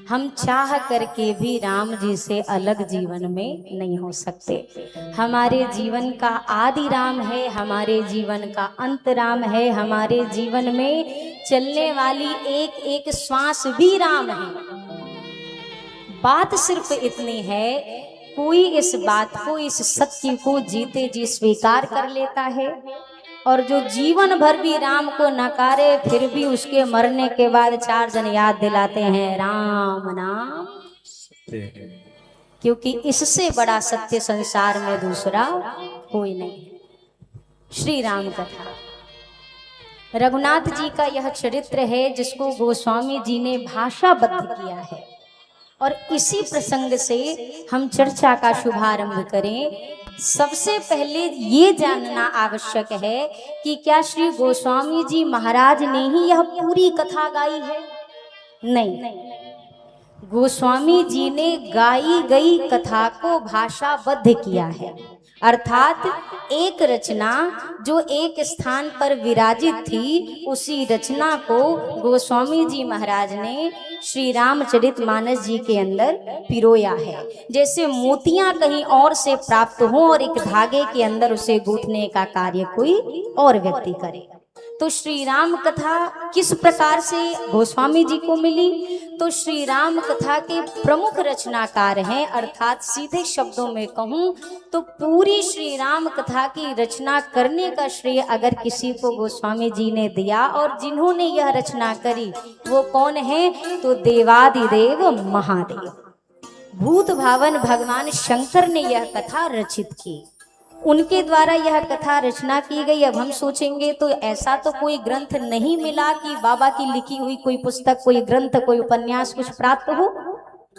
हम चाह करके भी राम जी से अलग जीवन में नहीं हो सकते। हमारे जीवन का आदि राम है, हमारे जीवन का अंत राम है, हमारे जीवन में चलने वाली एक एक श्वास भी राम है। बात सिर्फ इतनी है, कोई इस बात को, इस सत्य को जीते जी स्वीकार कर लेता है, और जो जीवन भर भी राम को नकारे फिर भी उसके मरने के बाद चार जन याद दिलाते हैं राम नाम, क्योंकि इससे बड़ा सत्य संसार में दूसरा कोई नहीं। श्री राम कथा रघुनाथ जी का यह चरित्र है जिसको गोस्वामी जी ने भाषाबद्ध किया है, और इसी प्रसंग से हम चर्चा का शुभारंभ करें। सबसे पहले ये जानना आवश्यक है कि क्या श्री गोस्वामी जी महाराज ने ही यह पूरी कथा गाई है? नहीं, गोस्वामी जी ने गाई गई कथा को भाषाबद्ध किया है, अर्थात एक रचना जो एक स्थान पर विराजित थी, उसी रचना को गोस्वामी जी महाराज ने श्री रामचरितमानस जी के अंदर पिरोया है। जैसे मोतियां कहीं और से प्राप्त हो और एक धागे के अंदर उसे गूंथने का कार्य कोई और व्यक्ति करे। तो श्री राम कथा किस प्रकार से गोस्वामी जी को मिली? तो श्री राम कथा के प्रमुख रचनाकार हैं, अर्थात सीधे शब्दों में कहूं तो पूरी श्री राम कथा की रचना करने का श्रेय अगर किसी को गोस्वामी जी ने दिया, और जिन्होंने यह रचना करी वो कौन है? तो देवादिदेव महादेव, भूत भावन भगवान शंकर ने यह कथा रचित की, उनके द्वारा यह कथा रचना की गई। अब हम सोचेंगे तो ऐसा तो कोई ग्रंथ नहीं मिला कि बाबा की लिखी हुई कोई पुस्तक, कोई ग्रंथ, कोई उपन्यास कुछ प्राप्त हो।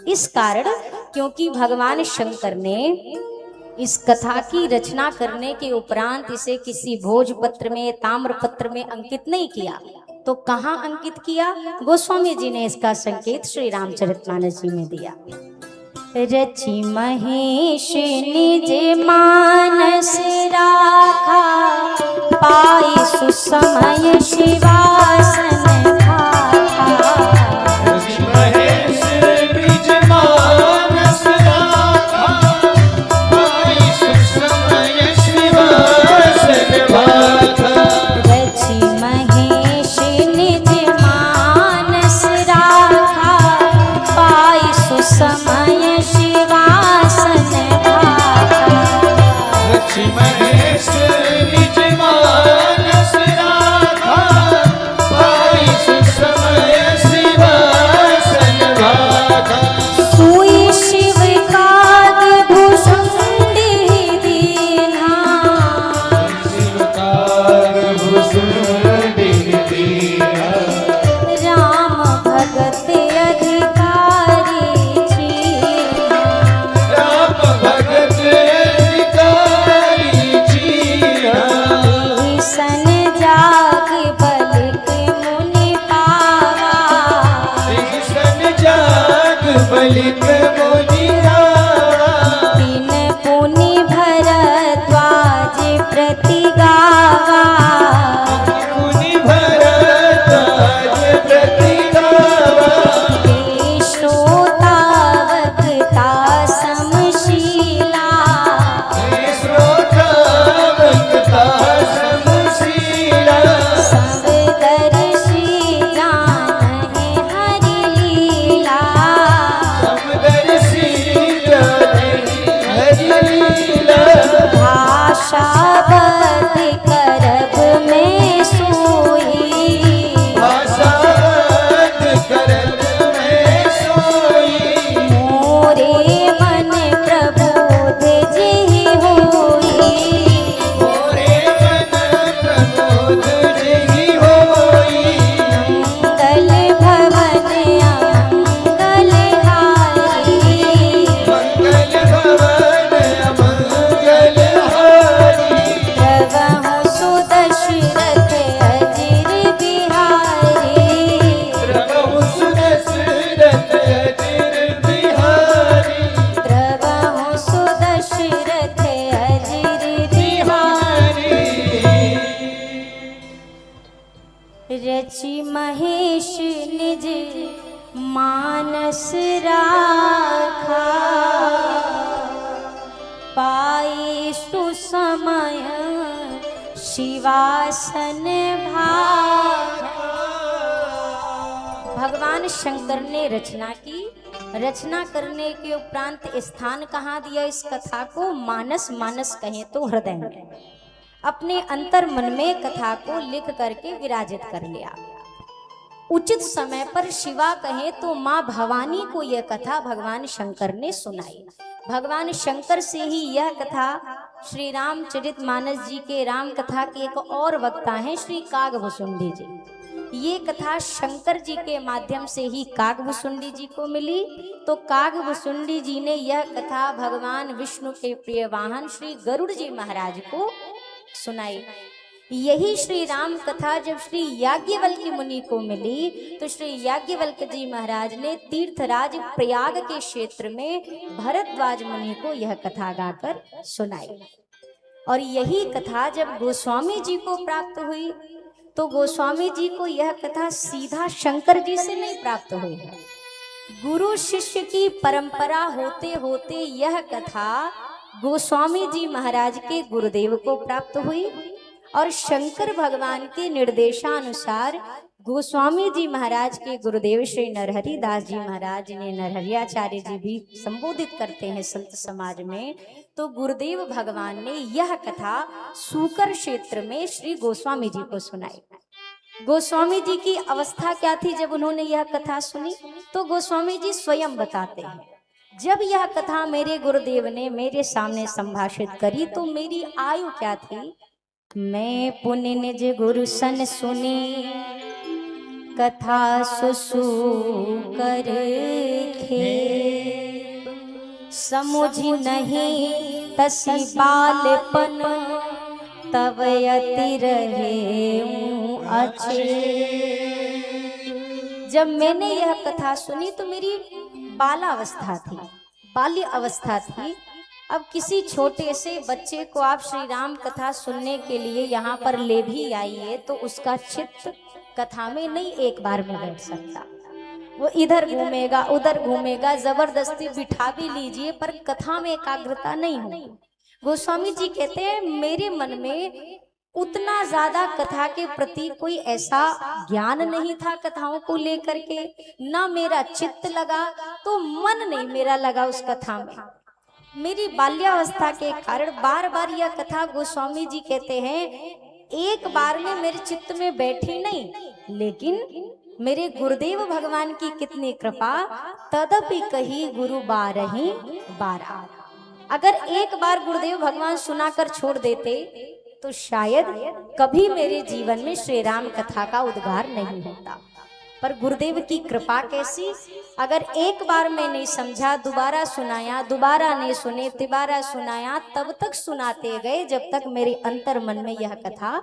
इस कारण क्योंकि भगवान शंकर ने इस कथा की रचना करने के उपरांत इसे किसी भोजपत्र में, ताम्रपत्र में अंकित नहीं किया, तो कहाँ अंकित किया? गोस्वामी जी ने इसका संकेत श्री रामचरितमानस जी में दिया। रचि महेश निज मानस राखा, पाई सुसमय शिवासन खाखा। रचि महेश निज मानस राखा, पाई सुसमय शिवासन खाखा। रचि महेश निज मानस राखा, पाई सुसमय रचि महेश निज मानस राखा, पाई सुसमय शिवासन खाखा। सोई शिव काग भुसुंडी दीन्हा, शिव काग भुसुंडी दीन्हा। राम भगत अधिकारी छीन्हा, राम भगत अधिकारी छीन्हा। एहि सन जाग बलिक मुनि पावा, एहि सन जाग बलिक मुनि आवा। तीन पुनि भरद्वाज प्रति गावा, मुनि भरद्वाज प्रति गावा। हे श्रोता वक्ता समशीला, हे श्रोता वक्ता समशीला। सब दर्शी जानहि हरि लीला। समदर्शी शिवासन भाग। भगवान शंकर ने रचना की। रचना करने के उपरांत स्थान कहाँ दिया इस कथा को? मानस, मानस कहें तो हृदय में, अपने अंतर मन में कथा को लिख करके विराजित कर लिया। उचित समय पर शिवा कहें तो माँ भवानी को यह कथा भगवान शंकर ने सुनाई। भगवान शंकर से ही यह कथा श्री रामचरितमानस जी के राम कथा के एक और वक्ता हैं श्री कागभुसुंडी जी। ये कथा शंकर जी के माध्यम से ही कागभुसुंडी जी को मिली। तो कागभुसुंडी जी ने यह कथा भगवान विष्णु के प्रिय वाहन श्री गरुड़ जी महाराज को सुनाई। यही श्री राम कथा जब श्री याज्ञवल्क्य मुनि को मिली तो श्री याज्ञवल्क्य जी महाराज ने तीर्थराज प्रयाग के क्षेत्र में भरद्वाज मुनि को यह कथा गाकर सुनाई। और यही कथा जब गोस्वामी जी को प्राप्त हुई तो गोस्वामी जी को यह कथा सीधा शंकर जी से नहीं प्राप्त हुई है। गुरु शिष्य की परंपरा होते होते यह कथा गोस्वामी जी महाराज के गुरुदेव को प्राप्त हुई और शंकर भगवान के निर्देशानुसार गोस्वामी जी महाराज के गुरुदेव श्री नरहरि दास जी महाराज, जिन्हें नरहरियाचार्य जी भी संबोधित करते हैं संत समाज में, तो गुरुदेव भगवान ने यह कथा सूकर क्षेत्र में श्री गोस्वामी जी को सुनाई। गोस्वामी जी की अवस्था क्या थी जब उन्होंने यह कथा सुनी? तो गोस्वामी जी स्वयं बताते हैं, जब यह कथा मेरे गुरुदेव ने मेरे सामने संभाषित करी तो मेरी आयु क्या थी? मैं पुण्य निज गुरु सन सुनी, कथा सुसु कर खे, समुझ नहीं तसी बालपन, तब यति रहे अच्छे। जब मैंने यह कथा सुनी तो मेरी बालावस्था थी, बाल्य अवस्था थी। अब किसी छोटे से बच्चे को आप श्री राम कथा सुनने के लिए यहाँ पर ले भी आइए तो उसका चित्त कथा में नहीं एक बार में बैठ सकता। वो इधर घूमेगा उधर घूमेगा, जबरदस्ती बिठा भी लीजिए पर कथा में एकाग्रता नहीं होगी। गोस्वामी जी कहते हैं मेरे मन में उतना ज्यादा कथा के प्रति कोई ऐसा ज्ञान नहीं था कथाओं को लेकर के, ना मेरा चित्त लगा, तो मन नहीं मेरा लगा उस कथा में। मेरी बाल्यावस्था के कारण बार बार यह कथा गोस्वामी जी कहते हैं एक बार में मेरे चित्त में बैठी नहीं, लेकिन मेरे गुरुदेव भगवान की कितनी कृपा, तदपि कही गुरु बारही बारा। अगर एक बार गुरुदेव भगवान सुनाकर छोड़ देते तो शायद कभी मेरे जीवन में श्री राम कथा का उद्गार नहीं होता। पर गुरुदेव की कृपा कैसी, अगर एक बार मैं नहीं समझा, दोबारा सुनाया, दोबारा नहीं सुने, तिबारा सुनाया, तब तक सुनाते गए जब तक मेरे अंतर मन में यह कथा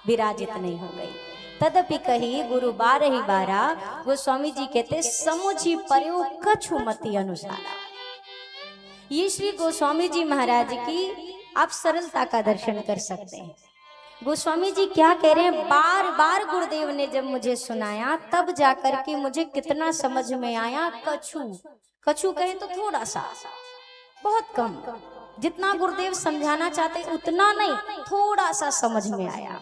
विराजित नहीं हो गई। तदपि कही गुरु बारही बारा। गोस्वामी जी कहते समुझी पर्यो कछु मति अनुसारा। ये श्री गोस्वामी जी महाराज की आप सरलता का दर्शन कर सकते हैं। गोस्वामी जी क्या कह रहे हैं, बार बार गुरुदेव ने जब मुझे सुनाया तब जाकर के मुझे कितना समझ में आया। कछु, कछु कहें तो थोड़ा सा, बहुत कम, जितना गुरुदेव समझाना चाहते उतना नहीं, थोड़ा सा समझ में आया।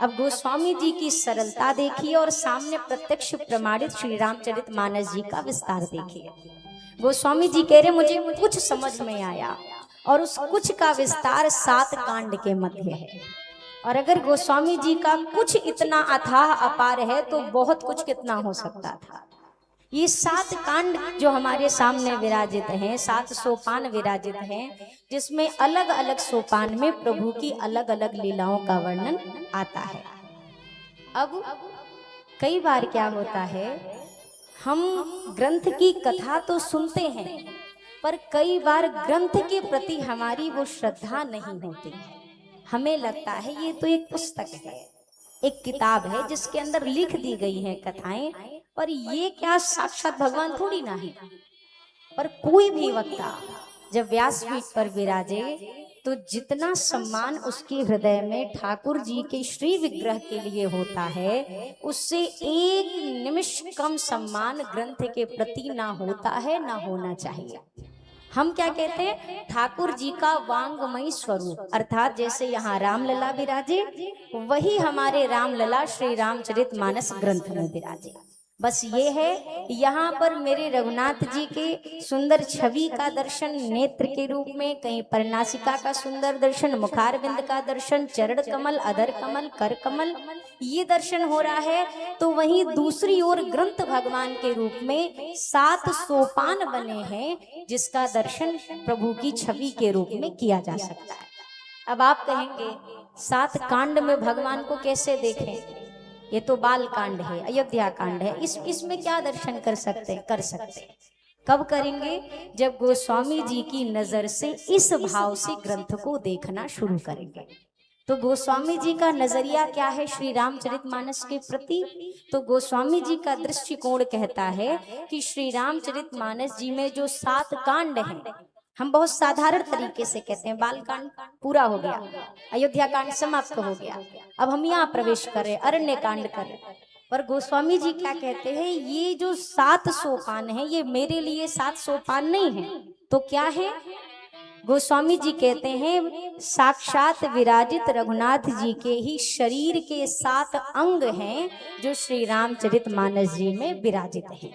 अब गोस्वामी जी की सरलता देखिए और सामने प्रत्यक्ष प्रमाणित श्री रामचरितमानस जी का विस्तार देखिए। गोस्वामी जी कह रहे मुझे कुछ समझ में आया और उस कुछ का विस्तार 7 कांड के मध्य है। और अगर गोस्वामी जी का कुछ इतना अथाह अपार है तो बहुत कुछ कितना हो सकता था। ये 7 कांड जो हमारे सामने विराजित हैं, 7 सोपान विराजित हैं, जिसमें अलग अलग सोपान में प्रभु की अलग अलग लीलाओं का वर्णन आता है। अब कई बार क्या होता है, हम ग्रंथ की कथा तो सुनते हैं पर कई बार ग्रंथ के प्रति हमारी वो श्रद्धा नहीं होती। हमें लगता है ये तो एक पुस्तक है, एक किताब है जिसके अंदर लिख दी गई हैं कथाएं, और ये क्या साक्षात भगवान थोड़ी ना है। पर कोई भी वक्ता जब व्यासपीठ पर विराजे तो जितना सम्मान उसके हृदय में ठाकुर जी के श्री विग्रह के लिए होता है, उससे एक निमिष कम सम्मान ग्रंथ के प्रति ना होता है, ना होना चाहिए। हम क्या कहते हैं, ठाकुर जी का वांगमयी स्वरूप, अर्थात जैसे यहाँ रामलला विराजे, वही हमारे रामलला श्री रामचरितमानस ग्रंथ में विराजे। बस ये है, यहाँ पर मेरे रघुनाथ जी के सुंदर छवि का दर्शन नेत्र के रूप में, कहीं परनासिका का सुंदर दर्शन, मुखारविंद का दर्शन, चरण कमल, अधर कमल, कर कमल, ये दर्शन हो रहा है। तो वहीं दूसरी ओर ग्रंथ भगवान के रूप में 7 सोपान बने हैं, जिसका दर्शन प्रभु की छवि के रूप में किया जा सकता है। अब आप कहेंगे 7 कांड में भगवान को कैसे देखें, ये तो बाल कांड है, अयोध्या कांड है, इसमें क्या दर्शन कर सकते कब करेंगे, जब गोस्वामी जी की नजर से इस भाव से ग्रंथ को देखना शुरू करेंगे। तो गोस्वामी जी का नजरिया क्या है श्री रामचरितमानस के प्रति, तो गोस्वामी जी का दृष्टिकोण कहता है कि श्री रामचरितमानस जी में जो 7 कांड हैं, हम बहुत साधारण तरीके से कहते हैं बाल कांड पूरा हो गया, अयोध्या कांड समाप्त हो गया, अब हम यहाँ प्रवेश करें, अरण्य कांड करें। पर गोस्वामी जी क्या कहते हैं, ये जो 7 सोपान है, ये मेरे लिए 7 सोपान नहीं है, तो क्या है? गोस्वामी जी कहते हैं साक्षात विराजित रघुनाथ जी के ही शरीर के 7 अंग हैं, जो श्री रामचरितमानस जी में विराजित हैं।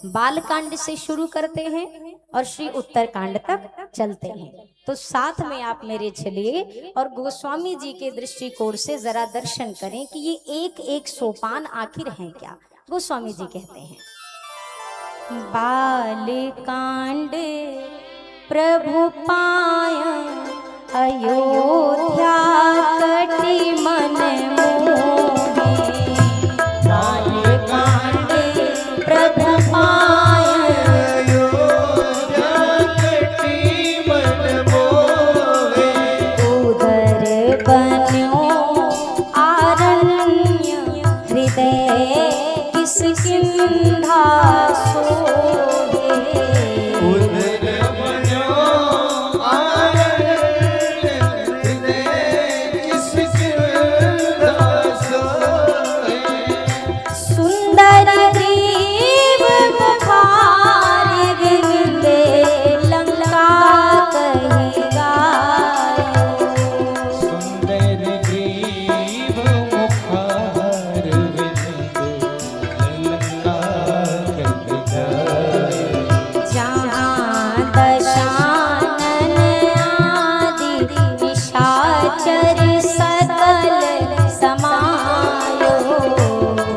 बालकांड से शुरू करते हैं और श्री उत्तरकांड तक चलते हैं। तो साथ में आप मेरे चलिए और गोस्वामी जी के दृष्टिकोण से जरा दर्शन करें कि ये एक एक सोपान आखिर हैं क्या। गोस्वामी जी कहते हैं, बालकांड प्रभु पाय अयोध्या कटि मन मोहे, बालकांड प्रभु पाय अयोध्या कटि मन मोहे, उदर बन्यो आरण्य हृदय किसकिंधा सोहे, उदर बन्यो आरण्य हृदय किसकिंधा सोहे, सुंदर ग्रीव मुखार विंदे लंका कहि गायो, सुंदर ग्रीव मुखार विंद लंका कहि गायो, जहाँ दशानन आदि निशाचर सकल समायो,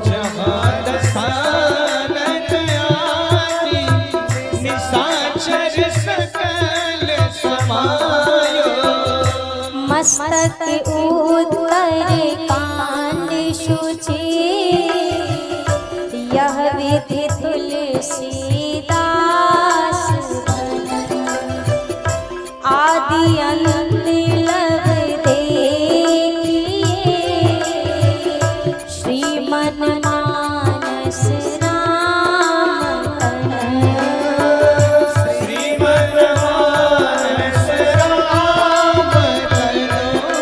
जहाँ दशानन आदि निशाचर सकल समायो, मस्तक उत्तर कांड शुचि, यह विधि तुलसीदास बन, आदि अंत लव देखिए, श्रीमन मानस राम तन। श्रीमन मानस राम तनो,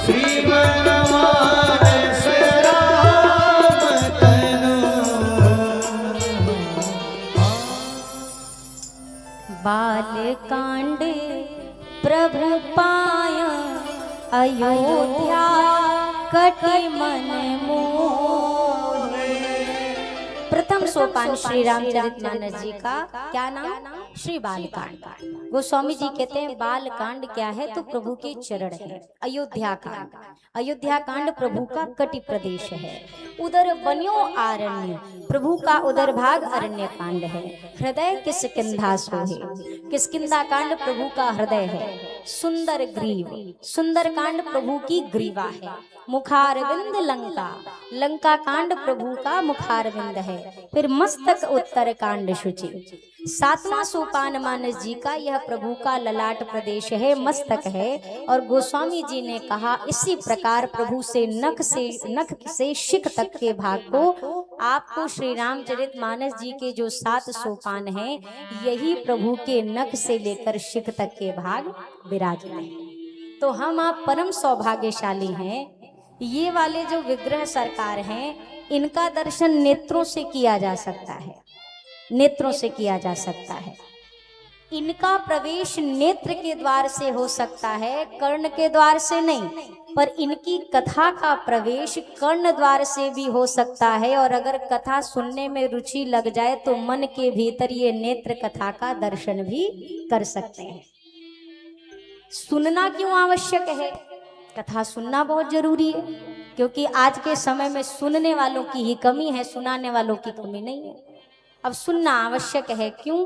श्रीमन मानस राम तनो। बालकांड प्रभु पाय अयोध्या कटि मन मोहे। प्रथम सोपान श्री रामचरितमानस जी का क्या नाम? श्री बालकांड। गोस्वामी जी कहते हैं बालकांड क्या है, तो प्रभु के चरण है। अयोध्या कांड, अयोध्या कांड प्रभु का कटि प्रदेश है। उदर बन्यो आरण्य, प्रभु का उदर भाग अरण्य कांड है। हृदय किसकिंधा सोहे, किसकिंधा कांड प्रभु का हृदय है। सुंदर ग्रीव, सुंदर कांड प्रभु की ग्रीवा है। मुखारविंद लंका, लंका कांड प्रभु का मुखारविंद है। फिर मस्तक उत्तर कांड शुचि, सातवां सोपान मानस जी का यह प्रभु का ललाट प्रदेश है, मस्तक है। और गोस्वामी जी ने कहा इसी प्रकार प्रभु से नख से शिख तक के भाग को आपको श्री रामचरितमानस जी के जो 7 सोपान हैं, यही प्रभु के नख से लेकर शिख तक के भाग विराजित हैं। तो हम आप परम सौभाग्यशाली हैं। ये वाले जो विग्रह सरकार हैं, इनका दर्शन नेत्रों से किया जा सकता है, नेत्रों से किया जा सकता है। इनका प्रवेश नेत्र के द्वार से हो सकता है, कर्ण के द्वार से नहीं। पर इनकी कथा का प्रवेश कर्ण द्वार से भी हो सकता है। और अगर कथा सुनने में रुचि लग जाए तो मन के भीतर ये नेत्र कथा का दर्शन भी कर सकते हैं। सुनना क्यों आवश्यक है? कथा सुनना बहुत जरूरी है, क्योंकि आज के समय में सुनने वालों की ही कमी है, सुनाने वालों की कमी नहीं है। अब सुनना आवश्यक है, क्यों?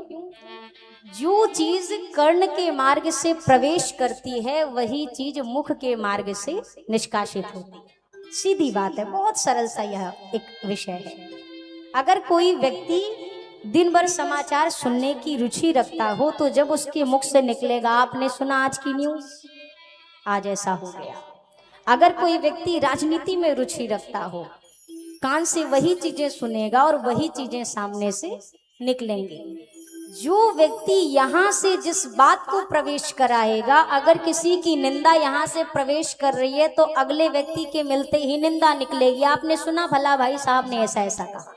जो चीज कर्ण के मार्ग से प्रवेश करती है वही चीज मुख के मार्ग से निष्कासित होती है। सीधी बात है, बहुत सरल सा यह एक विषय है। अगर कोई व्यक्ति दिन भर समाचार सुनने की रुचि रखता हो तो जब उसके मुख से निकलेगा, आपने सुना आज की न्यूज, आज ऐसा हो गया। अगर कोई व्यक्ति राजनीति में रुचि रखता हो, कान से वही चीजें सुनेगा और वही चीजें सामने से निकलेंगी। जो व्यक्ति यहाँ से जिस बात को प्रवेश कराएगा, अगर किसी की निंदा यहाँ से प्रवेश कर रही है तो अगले व्यक्ति के मिलते ही निंदा निकलेगी। आपने सुना भला भाई साहब ने ऐसा ऐसा कहा।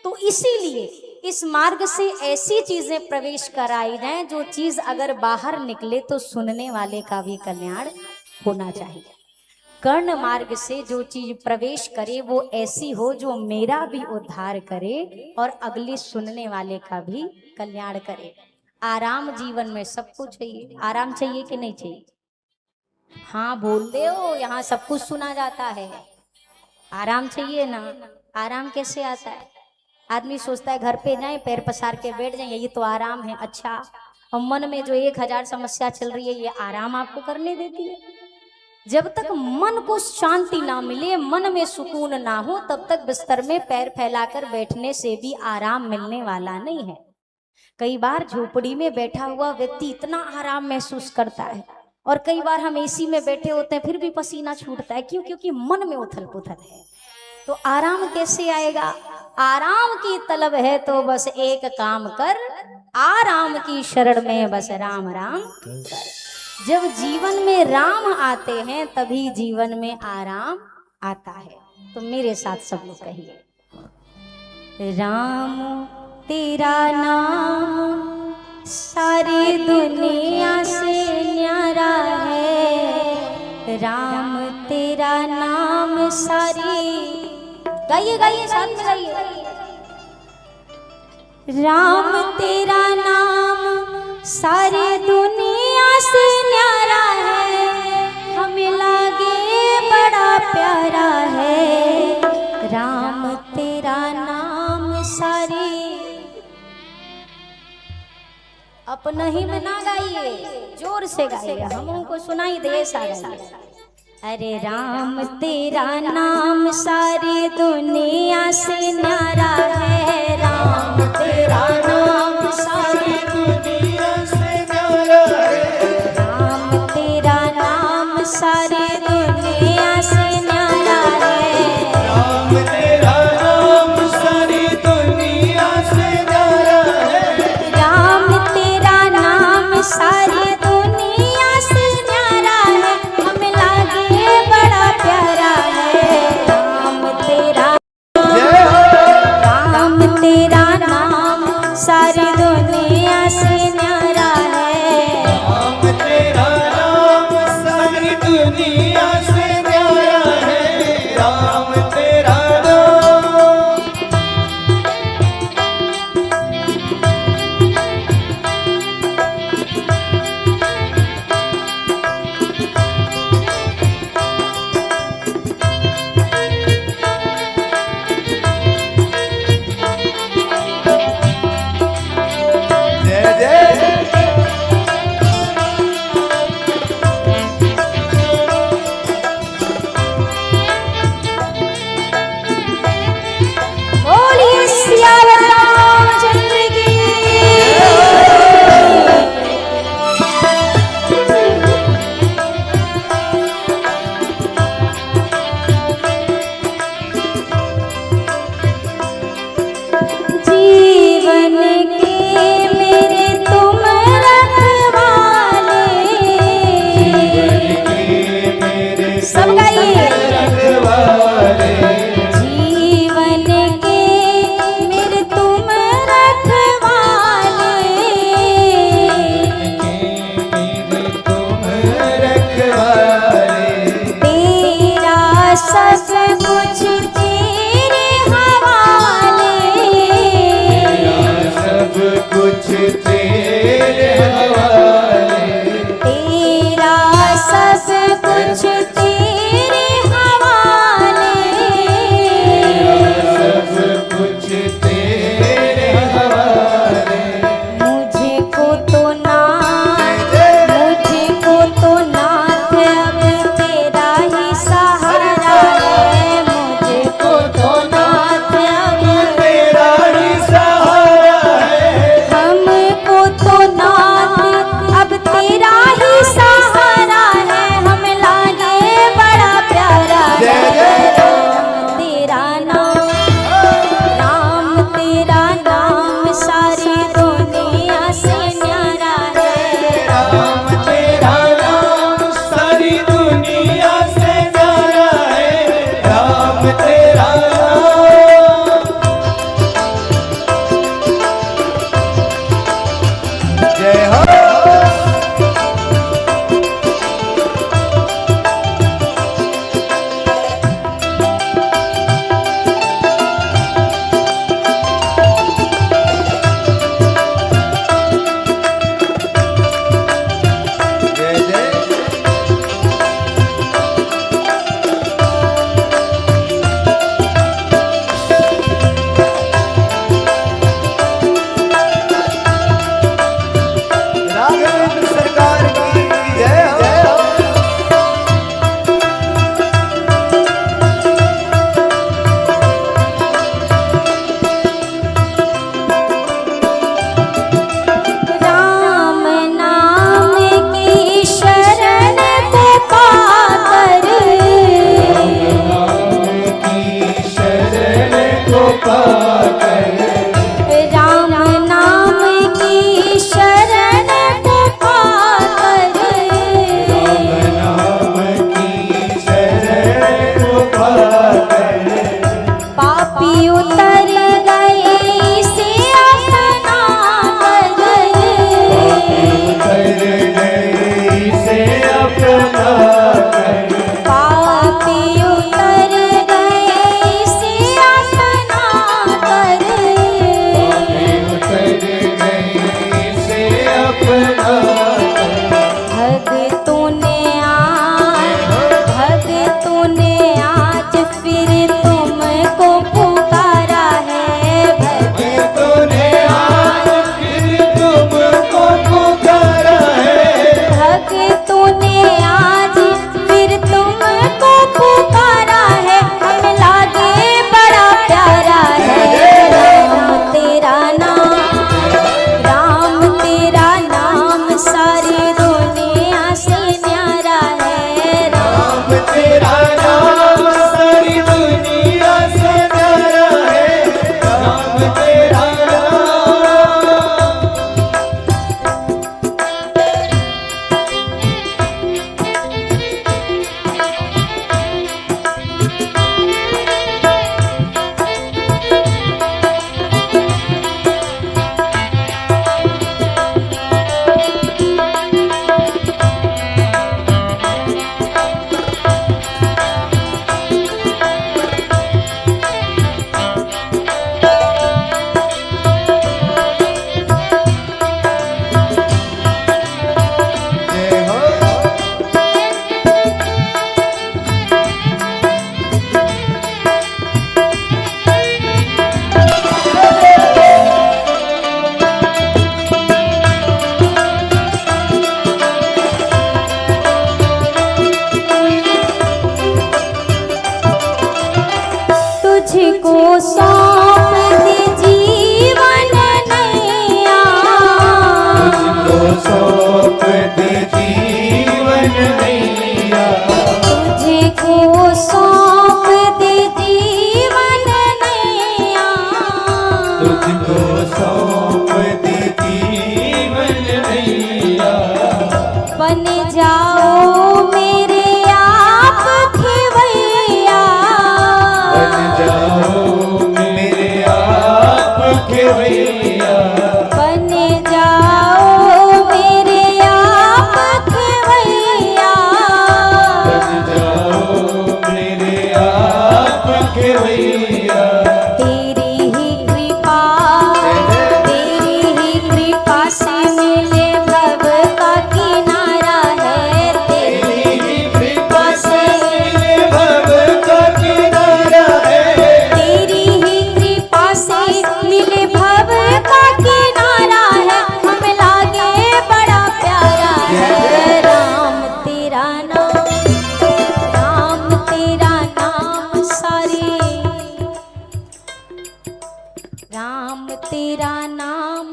तो इसीलिए इस मार्ग से ऐसी चीजें प्रवेश कराई जाएं जो चीज अगर बाहर निकले तो सुनने वाले का भी कल्याण होना चाहिए। कर्ण मार्ग से जो चीज प्रवेश करे वो ऐसी हो जो मेरा भी उद्धार करे और अगले सुनने वाले का भी कल्याण करे। आराम जीवन में सबको चाहिए। आराम चाहिए कि नहीं चाहिए? हाँ बोल दे हो, यहाँ सब कुछ सुना जाता है। आराम चाहिए ना? आराम कैसे आता है? आदमी सोचता है घर पे जाए, पैर पसार के बैठ जाए, ये तो आराम है। अच्छा, और मन में जो 1000 समस्या चल रही है, ये आराम आपको करने देती है? जब तक मन को शांति ना मिले, मन में सुकून ना हो, तब तक बिस्तर में पैर फैलाकर बैठने से भी आराम मिलने वाला नहीं है। कई बार झोपड़ी में बैठा हुआ व्यक्ति इतना आराम महसूस करता है, और कई बार हम एसी में बैठे होते हैं फिर भी पसीना छूटता है। क्यों? क्योंकि मन में उथल पुथल है। तो आराम कैसे आएगा? आराम की तलब है तो बस एक काम कर, आराम की शरण में बस राम राम कर। जब जीवन में राम आते हैं तभी जीवन में आराम आता है। तो मेरे साथ सब लोग कहिए, राम तेरा नाम सारी दुनिया से न्यारा है। राम तेरा नाम सारी, गाइए गाइए साथ में गाइए। राम तेरा नाम सारी दुनिया से न्यारा है, हमें लागे बड़ा प्यारा है। राम तेरा नाम सारी, अपना ही में ना गाइए, जोर से गाइए, हम उनको सुनाई दे सारा। अरे राम तेरा नाम सारी दुनिया से न्यारा है। राम तेरा नाम सारी दुनिया से न्यारा है। राम तेरा नाम सारी दुनिया से न्यारा है। राम तेरा नाम सारी दुनिया से न्यारा है। राम तेरा नाम सारी दुनिया से न्यारा है, हमें लागे बड़ा प्यारा है। राम तेरा नाम कुछ तेरे हवाले, तेरा सब कुछ तेरे हवाले, सब कुछ तेरे हवाले। मुझको तो नाथ अब तेरा ही सहारा है, मुझको तो नाथ अब तेरा ही सहारा है, हमको तो नाथ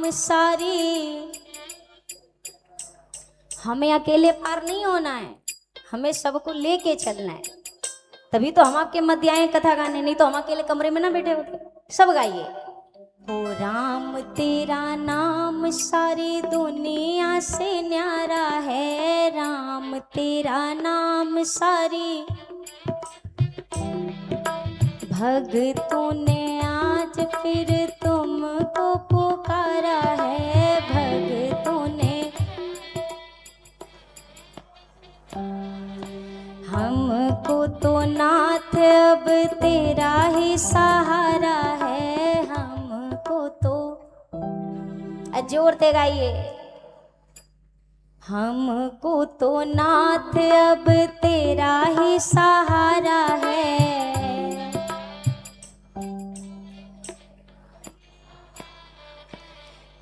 नाम सारी। हमें अकेले पार नहीं होना है, हमें सबको लेके चलना है। तभी तो हम आपके मध्य आए कथा गाने, नहीं तो हम अकेले कमरे में ना बैठे होते। सब गाइए। हो राम तेरा नाम सारी दुनिया से न्यारा है, राम तेरा नाम सारी भक्तों ने आज फिर तुमको पुकारा है, भक्तों ने। हमको तो नाथ अब तेरा ही सहारा है, हमको तो जोर से गाइए। हमको तो नाथ अब तेरा ही सहारा है,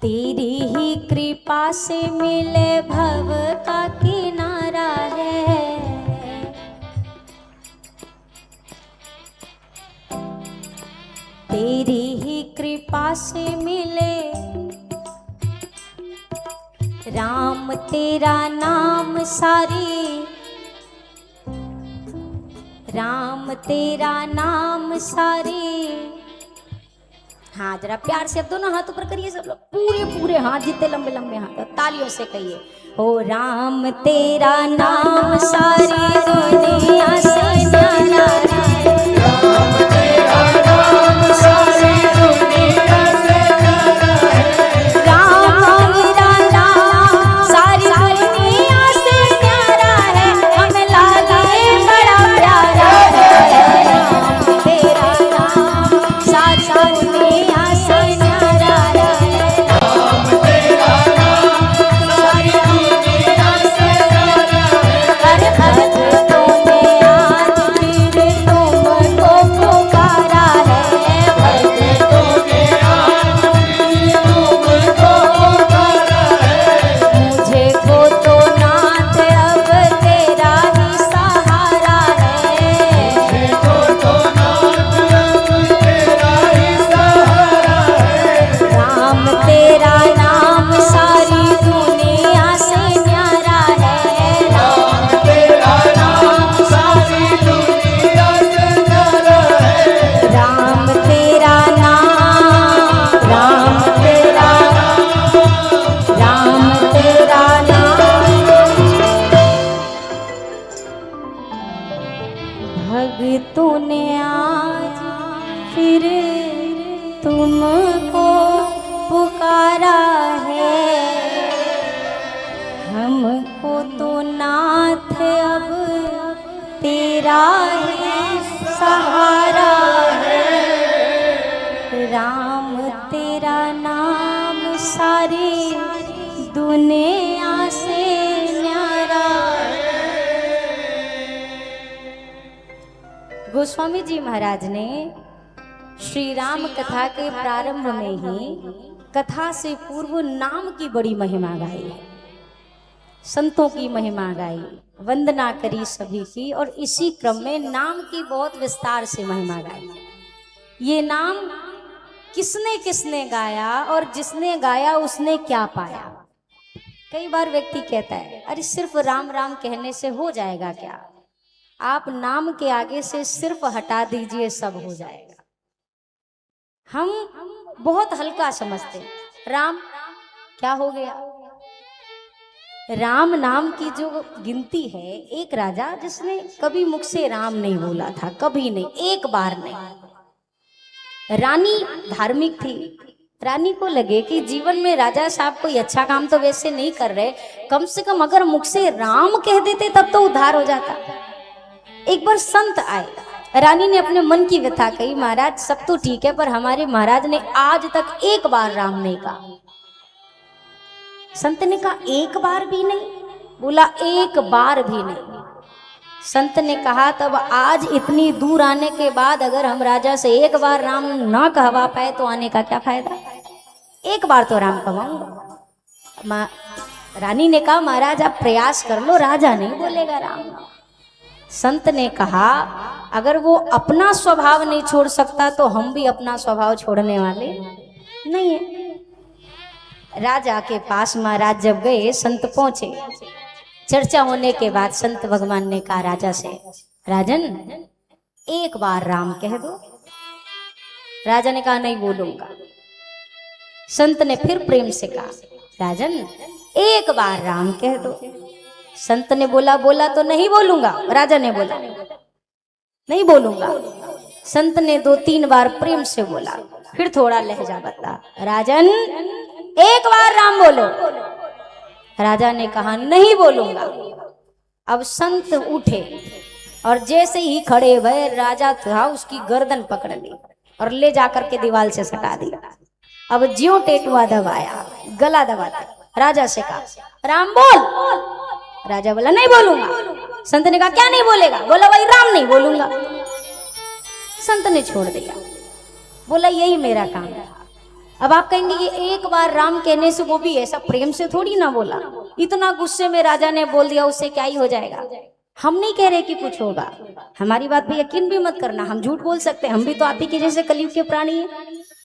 तेरी ही कृपा से मिले भव का किनारा है। तेरी ही कृपा से मिले राम तेरा नाम सारी, राम तेरा नाम सारी। हाँ जरा प्यार से अब दोनों हाथ ऊपर करिए सब लोग, पूरे पूरे हाथ, जितने लंबे लंबे हाथ, तालियों से कहिए। ओ राम तेरा नाम सारी दुनिया से न्यारा है, राम तेरा नाम सारी दुनिया से न्यारा है, राम तेरा नाम सारी दुनिया से न्यारा है, हमें लागे बड़ा प्यारा है। राम तेरा नाम सारी दुनिया से न्यारा है, राम तेरा नाम सारी दुनिया से न्यारा है, हर भक्तों ने आज फिर तुमको पुकारा है, भक्तों ने आज फिर तुमको पुकारा है, मुझे को तो नाथ अब तेरा ही सहारा है, देखो तो नाथ अब तेरा ही सहारा है, राम तेरा नाम सारी दुनिया से न्यारा है, राम तेरा नाम सारी दुनिया से न्यारा है, राम तेरा नाम, राम तेरा नाम, राम तेरा नाम। भक्तों ने आज फिर तुमको पुकारा है, हमको तो नाथ अब तेरा ही सहारा है, राम तेरा नाम सारी दुनिया से न्यारा है। गोस्वामी जी महाराज ने श्री राम कथा के प्रारंभ में ही कथा से पूर्व नाम की बड़ी महिमा गाई, संतों की महिमा गाई, वंदना करी सभी की, और इसी क्रम में नाम की बहुत विस्तार से महिमा गाई। ये नाम किसने किसने गाया और जिसने गाया उसने क्या पाया। कई बार व्यक्ति कहता है अरे सिर्फ राम राम कहने से हो जाएगा क्या, आप नाम के आगे से सिर्फ हटा दीजिए सब हो जाएगा। हम बहुत हल्का समझते हैं, राम क्या हो गया। राम नाम की जो गिनती है, एक राजा जिसने कभी मुख से राम नहीं बोला था, कभी नहीं, एक बार नहीं। रानी धार्मिक थी, रानी को लगे कि जीवन में राजा साहब कोई अच्छा काम तो वैसे नहीं कर रहे, कम से कम अगर मुख से राम कह देते तब तो उद्धार हो जाता। एक बार संत आए, रानी ने अपने मन की व्यथा कही, महाराज सब तो ठीक है पर हमारे महाराज ने आज तक एक बार राम नहीं कहा। संत ने कहा एक बार भी नहीं? बोला एक बार भी नहीं। संत ने कहा तब आज इतनी दूर आने के बाद अगर हम राजा से एक बार राम ना कहवा पाए तो आने का क्या फायदा, एक बार तो राम कहवाऊंगा। रानी ने कहा महाराज आप प्रयास कर लो, राजा नहीं बोलेगा राम। संत ने कहा अगर वो अपना स्वभाव नहीं छोड़ सकता तो हम भी अपना स्वभाव छोड़ने वाले नहीं है। राजा के पास महाराज जब गए, संत पहुंचे। चर्चा होने के बाद संत भगवान ने कहा राजा से, राजन एक बार राम कह दो। राजा ने कहा नहीं बोलूंगा। संत ने फिर प्रेम से कहा, राजन एक बार राम कह दो। संत ने बोला तो नहीं बोलूंगा। राजा ने बोला नहीं बोलूंगा। संत ने 2-3 बार प्रेम से बोला, फिर थोड़ा लहजा बदला, राजन एक बार राम बोलो। राजा ने कहा नहीं बोलूंगा। अब संत उठे और जैसे ही खड़े हुए, राजा था उसकी गर्दन पकड़ ली और ले जाकर के दीवार से सटा दिया। अब ज्यों टेटुआ दबाया, गला दबाता, राजा से कहा राम बोल। राजा बोला नहीं बोलूंगा। संत ने कहा क्या नहीं बोलेगा? बोला वही राम नहीं बोलूंगा। संत ने छोड़ दिया, बोला यही मेरा काम है। अब आप कहेंगे ये एक बार राम कहने से, वो भी ऐसा प्रेम से थोड़ी ना बोला, इतना गुस्से में राजा ने बोल दिया, उससे क्या ही हो जाएगा। हम नहीं कह रहे कि कुछ होगा, हमारी बात पे यकीन भी मत करना, हम झूठ बोल सकते हैं, हम भी तो आप ही के जैसे कलयुग के प्राणी हैं।